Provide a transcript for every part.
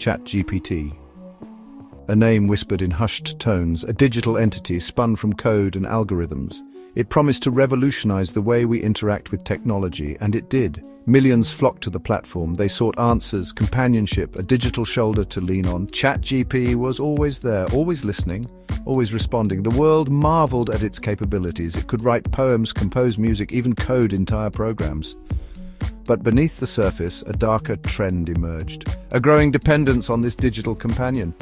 ChatGPT. A name whispered in hushed tones, a digital entity spun from code and algorithms. It promised to revolutionize the way we interact with technology, and it did. Millions flocked to the platform. They sought answers, companionship, a digital shoulder to lean on. ChatGPT was always there, always listening, always responding. The world marveled at its capabilities. It could write poems, compose music, even code entire programs. But beneath the surface, a darker trend emerged. A growing dependence on this digital companion.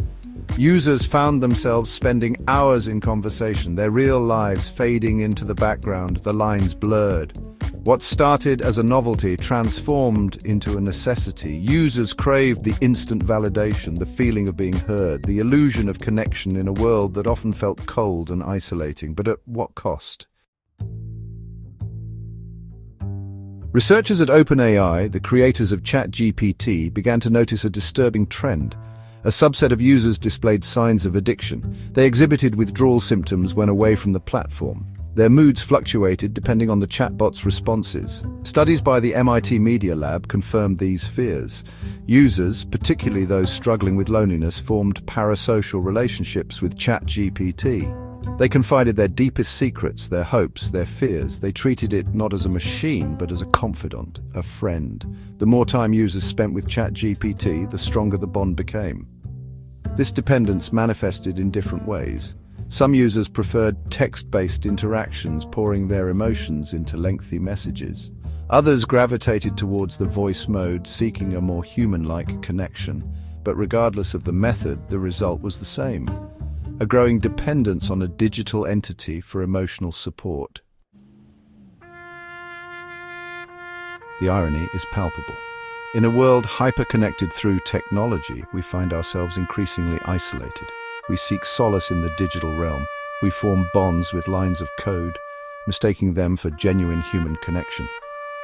Users found themselves spending hours in conversation, their real lives fading into the background, the lines blurred. What started as a novelty transformed into a necessity. Users craved the instant validation, the feeling of being heard, the illusion of connection in a world that often felt cold and isolating. But at what cost? Researchers at OpenAI, the creators of ChatGPT, began to notice a disturbing trend. A subset of users displayed signs of addiction. They exhibited withdrawal symptoms when away from the platform. Their moods fluctuated depending on the chatbot's responses. Studies by the MIT Media Lab confirmed these fears. Users, particularly those struggling with loneliness, formed parasocial relationships with ChatGPT. They confided their deepest secrets, their hopes, their fears. They treated it not as a machine, but as a confidant, a friend. The more time users spent with ChatGPT, the stronger the bond became. This dependence manifested in different ways. Some users preferred text-based interactions, pouring their emotions into lengthy messages. Others gravitated towards the voice mode, seeking a more human-like connection. But regardless of the method, the result was the same. A growing dependence on a digital entity for emotional support. The irony is palpable. In a world hyper-connected through technology, we find ourselves increasingly isolated. We seek solace in the digital realm. We form bonds with lines of code, mistaking them for genuine human connection.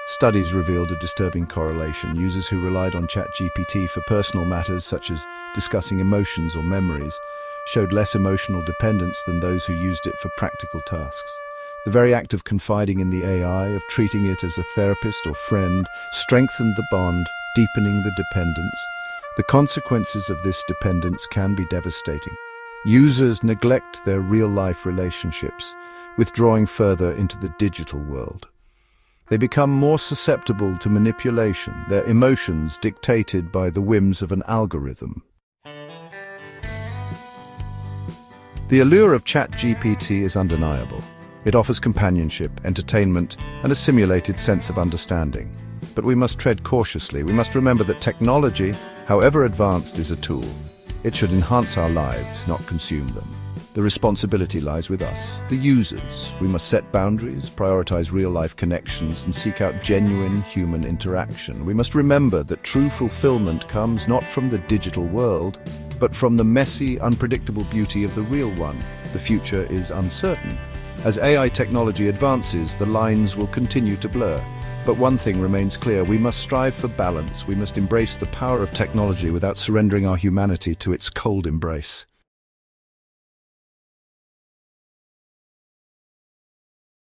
Studies revealed a disturbing correlation. Users who relied on ChatGPT for personal matters, such as discussing emotions or memories, showed less emotional dependence than those who used it for practical tasks. The very act of confiding in the AI, of treating it as a therapist or friend, strengthened the bond, deepening the dependence. The consequences of this dependence can be devastating. Users neglect their real-life relationships, withdrawing further into the digital world. They become more susceptible to manipulation, their emotions dictated by the whims of an algorithm. The allure of ChatGPT is undeniable. It offers companionship, entertainment, and a simulated sense of understanding. But we must tread cautiously. We must remember that technology, however advanced, is a tool. It should enhance our lives, not consume them. The responsibility lies with us, the users. We must set boundaries, prioritize real-life connections, and seek out genuine human interaction. We must remember that true fulfillment comes not from the digital world, but from the messy, unpredictable beauty of the real one. The future is uncertain. As AI technology advances, the lines will continue to blur. But one thing remains clear: we must strive for balance. We must embrace the power of technology without surrendering our humanity to its cold embrace.